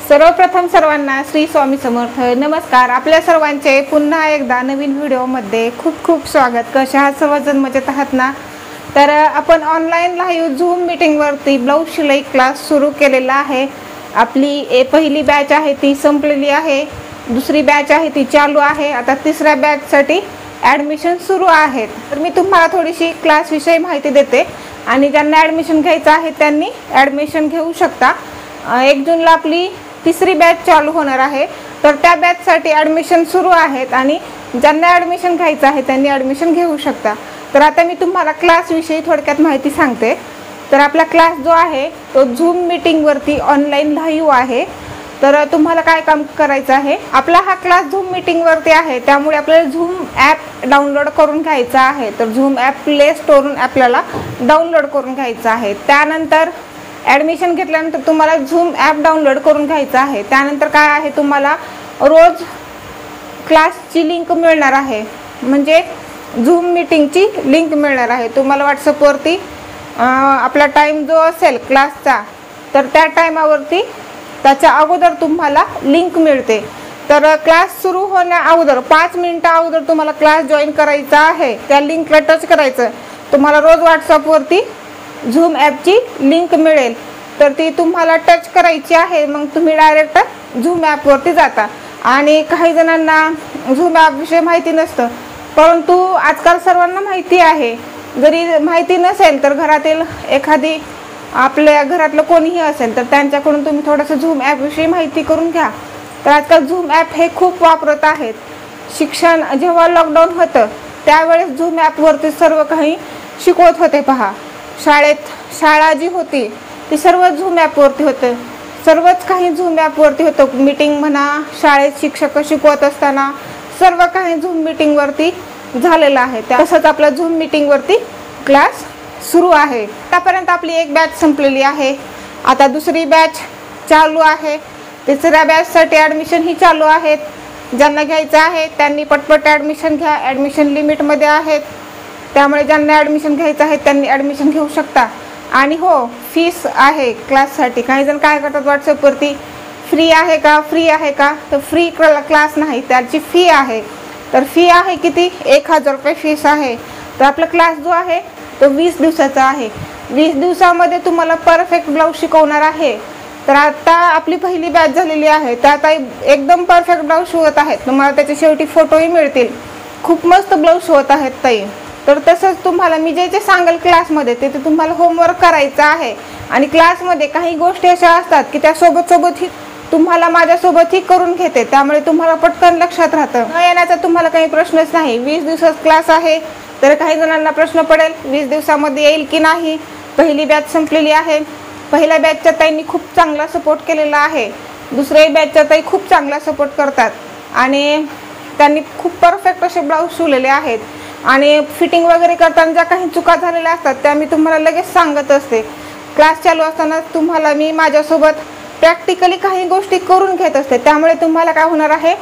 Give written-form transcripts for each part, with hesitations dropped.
सर्वप्रथम सर्वांना श्री स्वामी समर्थ नमस्कार। आपल्या सर्वांचे पुन्हा एकदा नवीन व्हिडिओमध्ये खूप खूप स्वागत। कशा आहात सर्वजण? मजेत आहात ना? तर आपण ऑनलाईन लाईव्ह झूम मीटिंगवरती ब्लाऊज शिलाई क्लास सुरू केलेला आहे। आपली पहिली बॅच आहे ती संपलेली आहे, दुसरी बॅच आहे ती चालू आहे, आता तिसऱ्या बॅचसाठी ॲडमिशन सुरू आहेत। तर मी तुम्हाला थोडीशी क्लासविषयी माहिती देते आणि ज्यांना ॲडमिशन घ्यायचं आहे त्यांनी ॲडमिशन घेऊ शकता। 1 जूनला आपली तिसरी बॅच चालू होणार आहे, तर त्या बॅचसाठी ॲडमिशन सुरू आहेत आणि ज्यांना ॲडमिशन घ्यायचं आहे त्यांनी ॲडमिशन घेऊ शकता। तर आता मी तुम्हाला क्लासविषयी थोडक्यात माहिती सांगते। तर आपला क्लास जो आहे तो झूम मीटिंगवरती ऑनलाईन लाईव्ह आहे। तर तुम्हाला काय काम करायचं आहे, आपला हा क्लास झूम मीटिंगवरती आहे, त्यामुळे आपल्याला झूम ॲप डाउनलोड करून घ्यायचा आहे। तर झूम ॲप प्ले स्टोरवरून आपल्याला डाउनलोड करून घ्यायचं आहे। त्यानंतर ॲडमिशन घेतल्यानंतर तुम्हाला झूम ॲप डाउनलोड करून घ्यायचं आहे। त्यानंतर काय आहे, तुम्हाला रोज क्लासची लिंक मिळणार आहे, म्हणजे झूम मीटिंगची लिंक मिळणार आहे तुम्हाला व्हॉट्सअपवरती। आपला टाईम जो असेल क्लासचा तर त्या टायमावरती त्याच्या अगोदर तुम्हाला लिंक मिळते। तर क्लास सुरू होण्या अगोदर 5 मिनिटं अगोदर तुम्हाला क्लास जॉईन करायचा आहे। त्या लिंकला टच करायचं, तुम्हाला रोज व्हॉट्सअपवरती झूम ॲपची लिंक मिळेल, तर ती तुम्हाला टच करायची आहे। मग तुम्ही डायरेक्ट झूम ॲपवरती जाता। आणि काही जणांना झूम ॲपविषयी माहिती नसतं, परंतु आजकाल सर्वांना माहिती आहे। जरी माहिती नसेल तर घरातील एखादी आपल्या घरातलं कोणीही असेल तर त्यांच्याकडून तुम्ही थोडंसं झूम ॲपविषयी माहिती करून घ्या। तर आजकाल झूम ॲप हे खूप वापरत आहेत। शिक्षण जेव्हा लॉकडाऊन होतं त्यावेळेस झूम ॲपवरती सर्व काही शिकवत होते। पहा, शाळा जी होती ती सर्व झूम ॲपवरती होतं, सर्वच काही झूम ॲपवरती होतं। मीटिंग म्हणा, शाळेत शिक्षक शिकवत असताना सर्व काही झूम मीटिंगवरती झालेलं आहे। तसंच आपला झूम मीटिंगवरती क्लास सुरू आहे। आतापर्यंत आपली एक बॅच संपलेली आहे, आता दुसरी बॅच चालू आहे। तिसऱ्या बॅचसाठी ॲडमिशन ही चालू आहेत। ज्यांना घ्यायचं आहे त्यांनी पटपट ॲडमिशन घ्या, ॲडमिशन लिमिटमध्ये आहेत, त्यामुळे ज्यांना ॲडमिशन घ्यायचं आहे त्यांनी ॲडमिशन घेऊ शकता। आणि हो, फीस आहे क्लाससाठी। काही जण काय करतात, व्हॉट्सअपवरती फ्री आहे का, फ्री आहे का, तर फ्री क्लास नाही, त्याची फी आहे। तर फी आहे किती, 1000 रुपये फीस आहे। तर आपला क्लास जो आहे तो 20 दिवसाचा आहे। 20 दिवसामध्ये तुम्हाला परफेक्ट ब्लाऊज शिकवणार आहे। तर आता आपली पहिली बॅच झालेली आहे, तर आता एकदम परफेक्ट ब्लाऊज शिवत आहेत। तुम्हाला त्याचे शेवटी फोटोही मिळतील, खूप मस्त ब्लाऊज शिवत आहेत ताई। तर तसंच तुम्हाला मी जे जे सांगेल क्लासमध्ये ते तुम्हाला होमवर्क करायचं आहे। आणि क्लासमध्ये काही गोष्टी अशा असतात की त्या सोबतही तुम्हाला माझ्यासोबतही करून घेते, त्यामुळे तुम्हाला पटकन लक्षात राहतं। न येण्याचा तुम्हाला काही प्रश्नच नाही। 20 दिवसाचा क्लास आहे, तर काही जणांना प्रश्न पडेल 20 दिवसामध्ये येईल की नाही। पहिली बॅच संपलेली आहे, पहिल्या बॅचच्या ताईंनी खूप चांगला सपोर्ट केलेला आहे, दुसऱ्या बॅचच्या ताई खूप चांगला सपोर्ट करतात आणि त्यांनी खूप परफेक्ट असे ब्लाऊज शिवलेले आहेत। आणि फिटिंग वगैरे करताना ज्या काही चुका झालेल्या असतात त्या मी तुम्हाला लगेच सांगत असते। क्लास चालू असताना तुम्हाला मी माझ्यासोबत प्रॅक्टिकली काही गोष्टी करून घेत असते, त्यामुळे तुम्हाला काय होणार आहे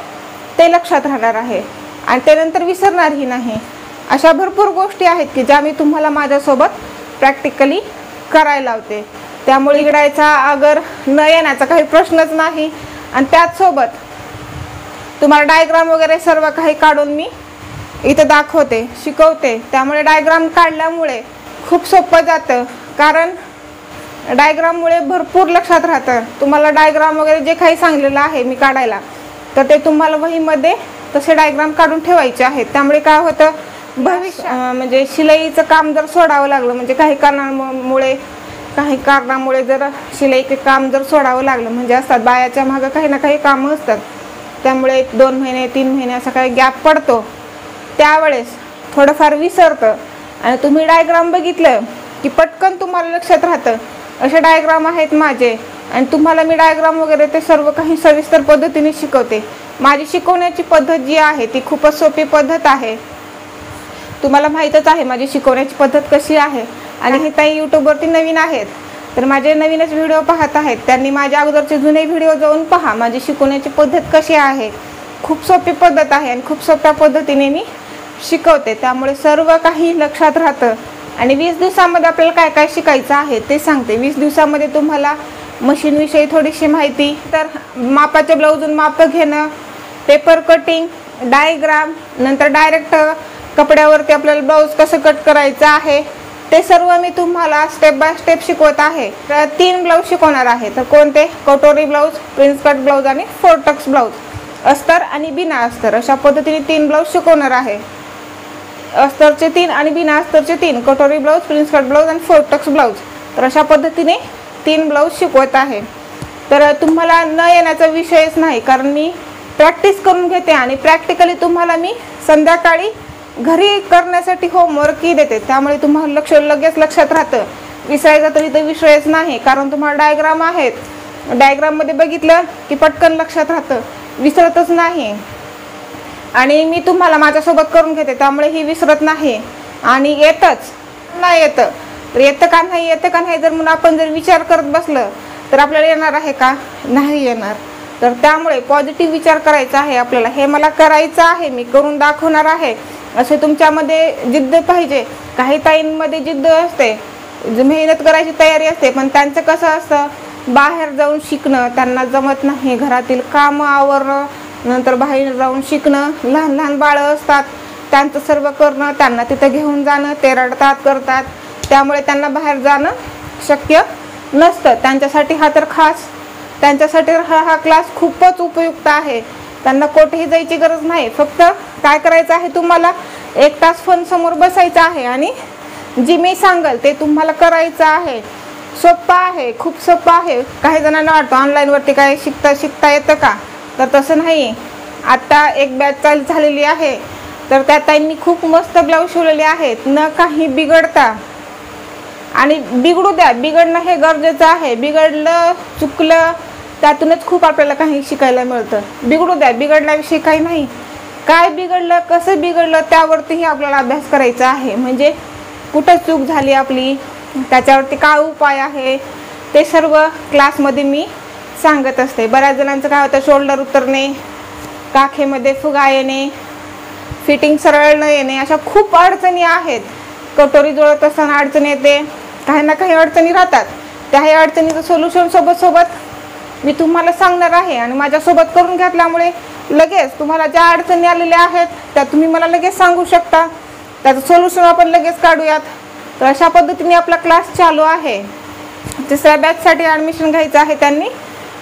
ते लक्षात राहणार आहे आणि त्यानंतर विसरणारही नाही। अशा भरपूर गोष्टी आहेत की ज्या मी तुम्हाला माझ्यासोबत प्रॅक्टिकली करायला लावते, त्यामुळे इकडायचा अगर न येण्याचा काही प्रश्नच नाही। आणि त्याचसोबत तुम्हाला डायग्राम वगैरे सर्व काही काढून मी इथं दाखवते, शिकवते, त्यामुळे डायग्राम काढल्यामुळे खूप सोपं जातं। कारण डायग्राममुळे भरपूर लक्षात राहतं। तुम्हाला डायग्राम वगैरे जे काही सांगलेलं आहे मी काढायला, तर ते तुम्हाला वहीमध्ये तसे डायग्राम काढून ठेवायचे आहेत। त्यामुळे काय होतं, भविष्य म्हणजे शिलाईचं काम जर सोडावं लागलं, म्हणजे काही कारणामुळे जर शिलाईचे काम जर सोडावं लागलं, म्हणजे असतात बायाच्या मागं काही ना काही कामं असतात, त्यामुळे 2 महिने 3 महिने असा काही गॅप पडतो, त्यावेळेस थोडंफार विसरतं। आणि तुम्ही डायग्राम बघितलं की पटकन तुम्हाला लक्षात राहतं। असे डायग्राम आहेत माझे आणि तुम्हाला मी डायग्राम वगैरे ते सर्व काही सविस्तर पद्धतीने शिकवते। माझी शिकवण्याची पद्धत जी आहे ती खूपच सोपी पद्धत आहे, तुम्हाला माहीतच आहे माझी शिकवण्याची पद्धत कशी आहे। आणि हे ताई यूट्यूबवरती नवीन आहेत, तर माझे नवीनच व्हिडिओ पाहत आहेत, त्यांनी माझ्या अगोदरचे जुने व्हिडिओ जाऊन पहा, माझी शिकवण्याची पद्धत कशी आहे। खूप सोपी पद्धत आहे आणि खूप सोप्या पद्धतीने मी शिकवते, त्यामुळे सर्व काही लक्षात राहतं। आणि 20 दिवसामध्ये आपल्याला काय काय शिकायचं आहे ते सांगते। 20 दिवसामध्ये तुम्हाला मशीनविषयी थोडीशी माहिती, तर मापाचे ब्लाऊजून माप घेणं, पेपर कटिंग, डायग्राम, नंतर डायरेक्ट कपड्यावरती आपल्याला ब्लाऊज कसं कट करायचं आहे ते सर्व मी तुम्हाला स्टेप बाय स्टेप शिकवत आहे. तर 3 ब्लाऊज शिकवणार आहे. तर कोणते? कटोरी ब्लाऊज, प्रिन्स कट ब्लाऊज आणि 4 टक्स ब्लाऊज, अस्तर आणि बिना अस्तर अशा पद्धतीने 3 ब्लाऊज शिकवणार आहे. अस्तरचे 3 आणि बिना अस्तरचे 3, कटोरी ब्लाऊज, प्रिन्स कट ब्लाऊज आणि 4 टक्स ब्लाऊज. तर अशा पद्धतीने 3 ब्लाऊज शिकवत आहे. तर तुम्हाला न येण्याचा विषयच नाही, कारण मी प्रॅक्टिस करून घेते आणि प्रॅक्टिकली तुम्हाला मी संध्याकाळी घरी करण्यासाठी होमवर्कही देते. त्यामुळे तुम्हाला लगेच लक्षात राहतं. विसरायचा तरी तर विषयच नाही, कारण तुम्हाला डायग्राम आहेत. डायग्राममध्ये बघितलं की पटकन लक्षात राहतं, विसरतच नाही. आणि मी तुम्हाला माझ्यासोबत करून घेते, त्यामुळे ही विसरत नाही. आणि येतच नाही येतं तर येतं का नाही जर म्हणून आपण जर विचार करत बसलं तर आपल्याला येणार आहे का? नाही येणार. तर त्यामुळे पॉझिटिव्ह विचार करायचा आहे आपल्याला. हे मला करायचं आहे, मी करून दाखवणार आहे, असे तुमच्यामध्ये जिद्द पाहिजे. काही ताईंमध्ये जिद्द असते, मेहनत करायची तयारी असते, पण त्यांचं कसं असतं, बाहेर जाऊन शिकणं त्यांना जमत नाही. घरातील कामं आवरणं, नंतर बाहेर जाऊन शिकणं, लहान लहान बाळं असतात त्यांचं सर्व करणं, त्यांना तिथं घेऊन जाणं, ते रडतात करतात, त्यामुळे त्यांना बाहेर जाणं शक्य नसतं. त्यांच्यासाठी हा तर खास, त्यांच्यासाठी हा क्लास खूपच उपयुक्त आहे. त्यांना कुठेही जायची गरज नाही. फक्त काय करायचं आहे, तुम्हाला 1 तास फोन समोर बसायचं आहे आणि जी मी सांगल ते तुम्हाला करायचं आहे. सोपं आहे, खूप सोपं आहे. काही जणांना वाटतं ऑनलाईनवरती काय शिकता येतं का? तर तसं नाही. आता एक बॅच चालू झालेली आहे, तर त्या ताईंनी खूप मस्त ब्लाऊज शिवलेले आहेत, न काही बिघडता. आणि बिघडू द्या, बिघडणं हे गरजेचं आहे. बिघडलं चुकलं त्यातूनच खूप आपल्याला काही शिकायला मिळतं. बिघडू द्या, बिघडण्याविषयी काही नाही. काय बिघडलं, कसं बिघडलं त्यावरतीही आपल्याला अभ्यास करायचा आहे. म्हणजे कुठं चूक झाली आपली, त्याच्यावरती काय उपाय आहे, ते सर्व क्लासमध्ये मी सांगत असते. बऱ्याच जणांचं काय होतं, शोल्डर उतरणे, काखेमध्ये फुगा येणे, फिटिंग सरळ न येणे, अशा खूप अडचणी आहेत. कटोरी जुळत असताना अडचण येते, काही ना काही अडचणी राहतात. त्या ह्या अडचणीचं सोल्युशन सोबत मी तुम्हाला सांगणार आहे. आणि माझ्यासोबत करून घेतल्यामुळे लगेच तुम्हाला ज्या अडचणी आलेल्या आहेत त्या तुम्ही मला लगेच सांगू शकता, त्याचं सोल्युशन आपण लगेच काढूयात. तर अशा पद्धतीने आपला क्लास चालू आहे. 3ऱ्या बॅचसाठी ॲडमिशन घ्यायचं आहे त्यांनी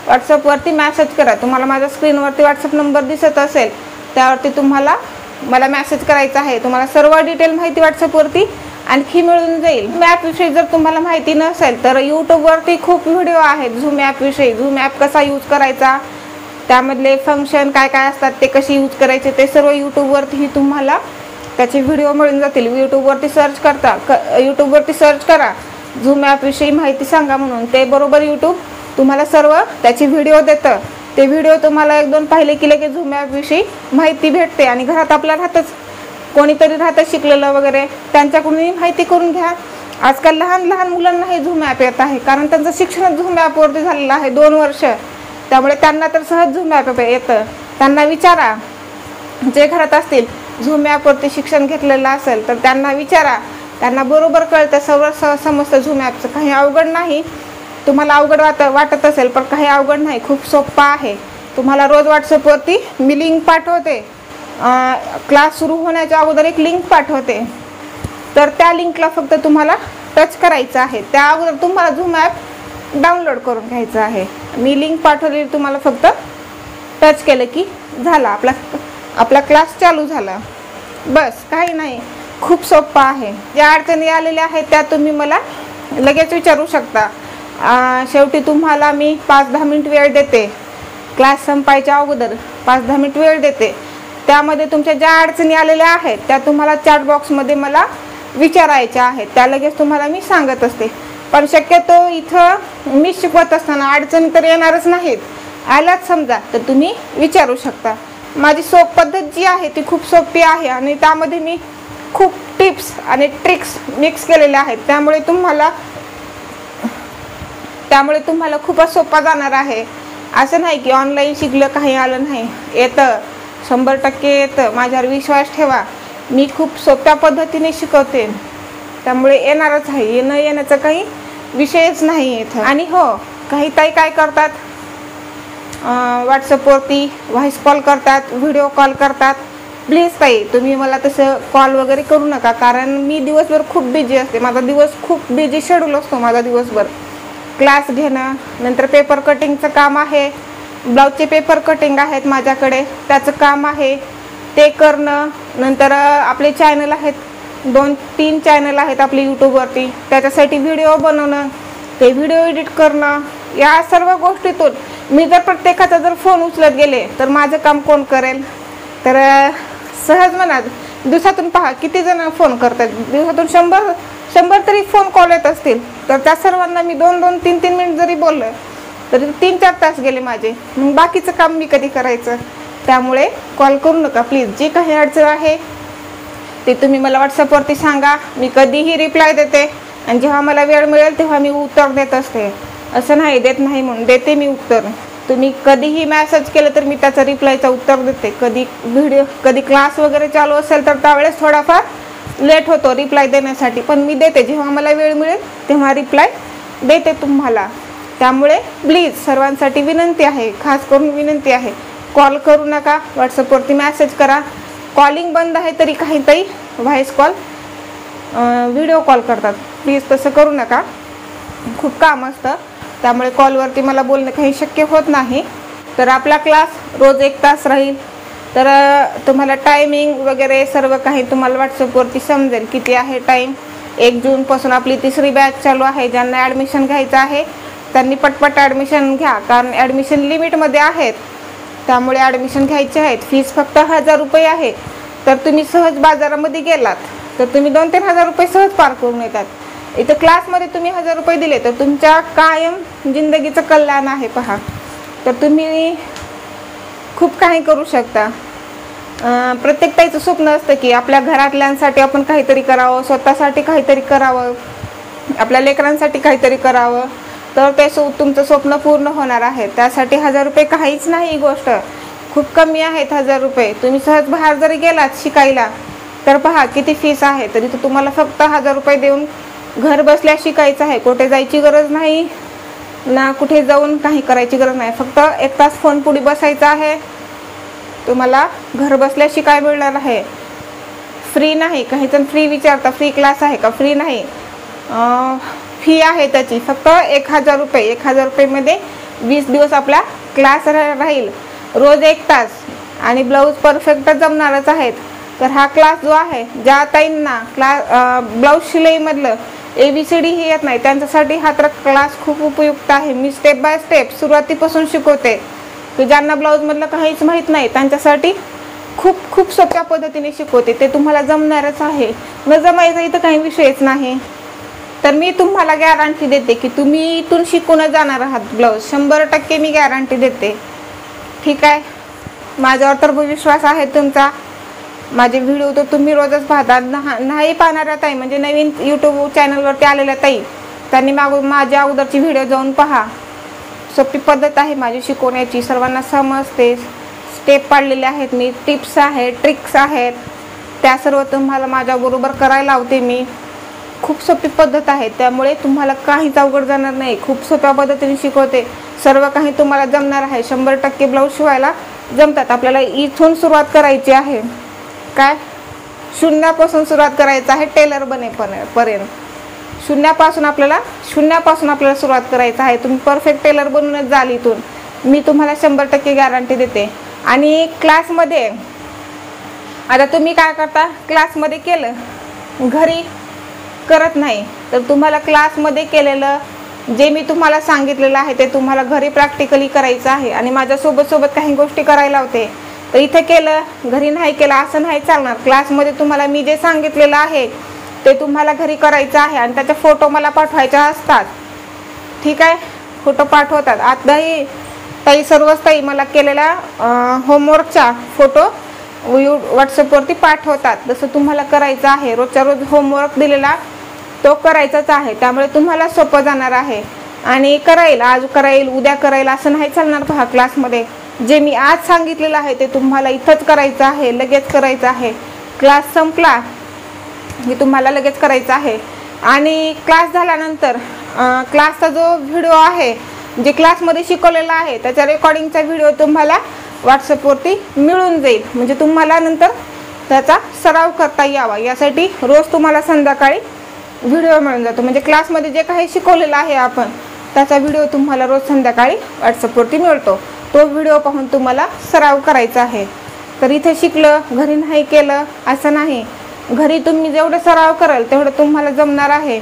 व्हॉट्सअपवरती मॅसेज करा. तुम्हाला माझ्या स्क्रीनवरती व्हॉट्सअप नंबर दिसत असेल, त्यावरती तुम्हाला मला मॅसेज करायचा आहे. तुम्हाला सर्व डिटेल माहिती व्हॉट्सअपवरती आणखी मिळून जाईल. ॲपविषयी जर तुम्हाला माहिती नसेल तर यूट्यूबवरती खूप व्हिडिओ आहेत झूम ॲपविषयी. झूम ॲप कसा यूज करायचा, त्यामधले फंक्शन काय काय असतात, ते कसे यूज करायचे, ते सर्व यूट्यूबवरतीही तुम्हाला त्याचे व्हिडिओ मिळून जातील. यूट्यूबवरती सर्च करा झूम ॲपविषयी माहिती सांगा म्हणून, ते बरोबर यूट्यूब तुम्हाला सर्व त्याचे व्हिडिओ देतं. ते व्हिडिओ तुम्हाला 1-2 पाहिले की लगेच झूम ॲपविषयी माहिती भेटते. आणि घरात आपल्या राहतच कोणीतरी राहतं शिकलेलं वगैरे, त्यांच्याकडूनही माहिती करून घ्या. आजकाल लहान लहान मुलांनाही झूम ॲप येत आहे, कारण त्यांचं शिक्षण झूम ॲपवरती झालेलं आहे 2 वर्ष. त्यामुळे त्यांना तर सहज झूम ॲप येतं. त्यांना विचारा, जे घरात असतील झूम ॲपवरती शिक्षण घेतलेलं असेल तर त्यांना विचारा, त्यांना बरोबर कळतं, सर्व समजतं झूम ॲपचं. काही अवघड नाही. तुम्हाला अवघड वाटत असेल पण काही अवघड नाही, खूप सोपं आहे. तुम्हाला रोज व्हॉट्सअपवरती मी लिंक पाठवते. क्लास सुरू होण्याच्या अगोदर एक लिंक पाठवते, तर त्या लिंकला फक्त तुम्हाला टच करायचं आहे. त्या अगोदर तुम्हाला झूम ॲप डाउनलोड करून घ्यायचं आहे. मी लिंक पाठवलेली, तुम्हाला फक्त टच केलं की झाला, आपला क्लास चालू झाला. बस, काही नाही, खूप सोपं आहे. ज्या अडचणी आलेल्या आहेत त्या तुम्ही मला लगेच विचारू शकता. शेवटी तुम्हाला मी 5-10 मिनिट वेळ देते. क्लास संपायच्या अगोदर 5-10 मिनिट वेळ देते. त्यामध्ये तुमच्या ज्या अडचणी आलेल्या आहेत त्या तुम्हाला चॅट बॉक्समध्ये मला विचारायच्या आहेत. त्या लगेच तुम्हाला मी सांगत असते. पण शक्यतो इथं मी शिकवत असताना अडचणी तर येणारच नाहीत. आल्याच समजा तर तुम्ही विचारू शकता. माझी पद्धत जी आहे ती खूप सोपी आहे आणि त्यामध्ये मी खूप टिप्स आणि ट्रिक्स मिक्स केलेल्या आहेत. त्यामुळे तुम्हाला खूपच सोपा जाणार आहे. असं नाही की ऑनलाईन शिकलं काही आलं नाही, येतं, 100% येतं. माझ्यावर विश्वास ठेवा. मी खूप सोप्या पद्धतीने शिकवते, त्यामुळे येणारच आहे. न येण्याचा काही विषयच नाही इथं. आणि हो, काही ताई काय करतात, व्हॉट्सअपवरती व्हॉइस कॉल करतात, व्हिडिओ कॉल करतात. प्लीज ताई तुम्ही मला तसं कॉल वगैरे करू नका, कारण मी दिवसभर खूप बिझी असते. माझा दिवस खूप बिझी शेड्यूल असतो माझा दिवसभर. क्लास घेणं, नंतर पेपर कटिंगचं काम आहे, ब्लाऊजचे पेपर कटिंग आहेत माझ्याकडे, त्याचं काम आहे ते करणं. नंतर आपले चॅनल आहेत, 2-3 चॅनल आहेत आपले यूट्यूबवरती, त्याच्यासाठी व्हिडिओ बनवणं, ते व्हिडिओ एडिट करणं. या सर्व गोष्टीतून मी जर प्रत्येकाचा जर फोन उचलत गेले तर माझं काम कोण करेल? तर सहज म्हणा, दिवसातून पहा किती जण फोन करतात, दिवसातून 100 तरी फोन कॉल येत असतील, तर त्या सर्वांना मी 2-2, 3-3 मिनिट जरी बोललं तरी 3-4 तास गेले माझे. मग बाकीचं काम मी कधी करायचं? त्यामुळे कॉल करू नका प्लीज. जी काही अडचण आहे ते तुम्ही मला व्हॉट्सअपवरती सांगा, मी कधीही रिप्लाय देते. आणि जेव्हा मला वेळ मिळेल तेव्हा मी उत्तर देत असते. असं नाही देत नाही म्हणून, देते मी उत्तर. तुम्ही कधीही मेसेज केलं तर मी त्याचा रिप्लायचं उत्तर देते. कधी क्लास वगैरे चालू असेल तर त्यावेळेस थोडाफार लेट होतो रिप्लाय देण्यासाठी, पण मी देते. जेव्हा मला वेळ मिळेल तेव्हा रिप्लाय देते तुम्हाला. त्यामुळे प्लीज सर्वांसाठी विनंती आहे, खास करून विनंती आहे, कॉल करू नका, व्हॉट्सअपवरती मेसेज करा. कॉलिंग बंद आहे तरी काही ताई व्हॉइस कॉल, व्हिडिओ कॉल करतात. प्लीज तसं करू नका, खूप काम असतं, त्यामुळे कॉलवरती मला बोलणं काही शक्य होत नाही. तर आपला क्लास रोज 1 तास राहील. तर तुम्हाला टायमिंग वगैरे सर्व काही तुम्हाला व्हॉट्सअपवरती समजेल किती आहे टाईम. 1 जूनपासून आपली 3री बॅच चालू आहे. ज्यांना ॲडमिशन घ्यायचं आहे त्यांनी पटपट ॲडमिशन घ्या, कारण ॲडमिशन लिमिटमध्ये आहेत, त्यामुळे ॲडमिशन घ्यायचे आहेत. फीस फक्त 1000 रुपये आहे. तर तुम्ही सहज बाजारामध्ये गेलात तर तुम्ही 2-3 हजार रुपये सहज पार करून येतात. इथं क्लासमध्ये तुम्ही 1000 रुपये दिले तर तुमच्या कायम जिंदगीचं कल्याण आहे. पहा, तर तुम्ही खूप काही करू शकता. प्रत्येक ताईचं स्वप्न असतं की आपल्या घरातल्यांसाठी आपण काहीतरी करावं, स्वतःसाठी काहीतरी करावं, आपल्या लेकरांसाठी काहीतरी करावं, तर ते तुमचं स्वप्न पूर्ण होणार आहे. त्यासाठी 1000 रुपये काहीच नाही, ही गोष्ट खूप कमी आहेत 1000 रुपये. तुम्ही सहज बाहेर जरी गेलात शिकायला तर पहा किती फीस आहे. तरी तर तुम्हाला फक्त 1000 रुपये देऊन घर बसल्या शिकायचं आहे. कुठे जायची गरज नाही ना, कुठे जाऊन काही करायची गरज नाही. फक्त 1 तास फोन पुढे बसायचं आहे, तुम्हाला घर बसल्या शिकाय मिळणार आहे. फ्री नाही. काही जण फ्री विचारता, फ्री क्लास आहे का? फ्री नाही, फी आहे त्याची फक्त 1000 रुपये. 1000 रुपयेमध्ये 20 दिवस आपला क्लास राहील, रोज 1 तास, आणि ब्लाऊज परफेक्ट जमणारच आहेत. तर हा क्लास जो आहे, ज्या ताईंना ब्लाऊज शिलाईमधलं ABCD हे येत नाही त्यांच्यासाठी हा तर क्लास खूप उपयुक्त आहे. मी स्टेप बाय स्टेप सुरुवातीपासून शिकवते, की ज्यांना ब्लाऊजमधलं काहीच माहीत नाही त्यांच्यासाठी खूप सोप्या पद्धतीने शिकवते. ते तुम्हाला जमणारच आहे. न जमायचं इथं काही विषयच नाही. तर मी तुम्हाला गॅरंटी देते की तुम्ही इथून शिकून जाणार आहात ब्लाऊज. 100% मी गॅरंटी देते. ठीक आहे, माझ्यावर तर विश्वास आहे तुमचा. माझे व्हिडिओ तर तुम्ही रोजच पाहता. नाही पाहणाऱ्या ताई, म्हणजे नवीन यूट्यूब चॅनलवरती आलेल्या ताई, त्यांनी माझ्या अगोदरची व्हिडिओ जाऊन पहा. सोपी पद्धत आहे माझी शिकवण्याची, सर्वांना समजते. स्टेप पाडलेले आहेत मी, टिप्स आहेत, ट्रिक्स आहेत, त्या सर्व तुम्हाला माझ्याबरोबर करायला लावते मी. खूप सोपी पद्धत आहे, त्यामुळे तुम्हाला काहीच अवघड जाणार नाही. खूप सोप्या पद्धतीने शिकवते, सर्व काही तुम्हाला जमणार आहे. 100% ब्लाऊज शिवायला जमतात. आपल्याला इथून सुरुवात करायची आहे. काय, शून्यापासून सुरुवात करायचं आहे टेलर बनेपर्यंत. शून्यापासून आपल्याला सुरुवात करायचं आहे. तुम्ही परफेक्ट टेलर बनूनच जाल इथून, मी तुम्हाला 100% गॅरंटी देते. आणि क्लासमध्ये आता तुम्ही काय करता, क्लासमध्ये केलं, घरी करत नाही, तर तुम्हाला क्लासमध्ये केलेलं जे मी तुम्हाला सांगितलेलं आहे ते तुम्हाला घरी प्रॅक्टिकली करायचं आहे. आणि माझ्यासोबत काही गोष्टी करायला होते, तर इथे केलं, घरी नाही केलं असं नाही चालणार. क्लासमध्ये तुम्हाला मी जे सांगितलेलं आहे ते तुम्हाला घरी करायचं आहे, आणि त्याचे फोटो मला पाठवायचे असतात. ठीक आहे, फोटो पाठवतात. आताही ताई, सर्वच ताई मला केलेल्या होमवर्कचा फोटो व्हॉट्सअपवरती पाठवतात. जसं तुम्हाला करायचं आहे, रोजच्या रोज होमवर्क दिलेला तो करायचाच आहे. त्यामुळे तुम्हाला सोपं जाणार आहे. आणि आज कराईल, उद्या कराईल असं नाही चालणार. पहा, क्लासमध्ये जे मी आज सांगितलेलं आहे ते तुम्हाला इथंच करायचं आहे, लगेच करायचं आहे. क्लास संपला की तुम्हाला लगेच करायचं आहे. आणि क्लास झाल्यानंतर क्लासचा जो व्हिडिओ आहे जे क्लासमध्ये शिकवलेलं आहे त्याचा रेकॉर्डिंगचा व्हिडिओ तुम्हाला व्हॉट्सअपवरती मिळून जाईल, म्हणजे तुम्हाला नंतर त्याचा सराव करता यावा यासाठी रोज तुम्हाला संध्याकाळी व्हिडिओ मिळून जातो। म्हणजे क्लासमध्ये जे काही शिकवलेलं आहे आपण त्याचा व्हिडिओ तुम्हाला रोज संध्याकाळी व्हॉट्सअपवरती मिळतो। तो व्हिडिओ पाहून तुम्हाला सराव करायचा आहे। तर इथे शिकलं घरी नाही केलं असं नाही, घरी तुम्ही जेवढं सराव कराल तेवढं तुम्हाला जमणार आहे।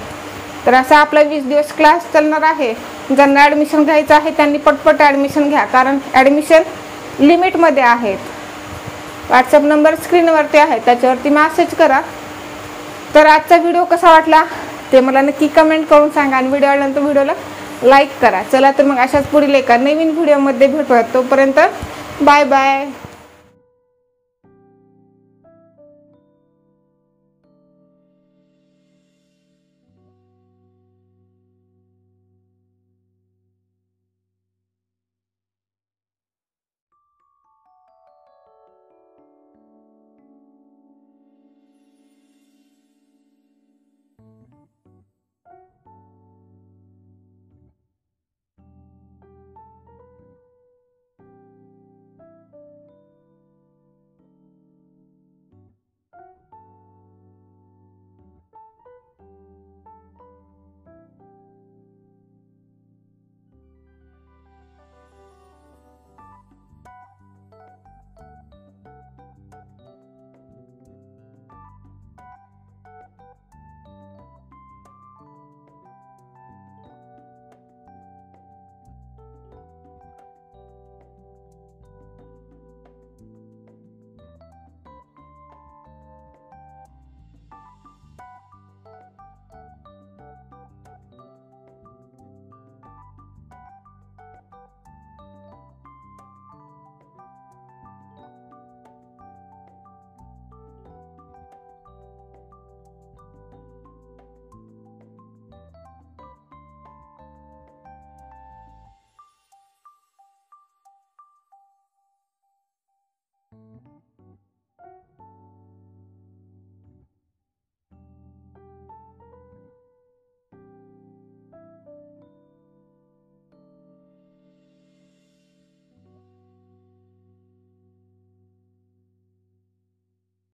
तर असा आपला 20 दिवस क्लास चालणार आहे। ज्यांना ॲडमिशन घ्यायचं आहे त्यांनी पटपट ॲडमिशन घ्या, कारण ॲडमिशन लिमिटमध्ये आहेत। व्हॉट्सअप नंबर स्क्रीनवरती आहे, त्याच्यावरती मेसेज करा। तर आजचा व्हिडिओ कसा वाटला ते मला नक्की कमेंट करून सांगा आणि व्हिडिओ आवडल्यानंतर व्हिडिओला लाईक करा। चला तर मग अशाच पुढील एका नवीन व्हिडिओमध्ये भेटूया, तोपर्यंत बाय बाय।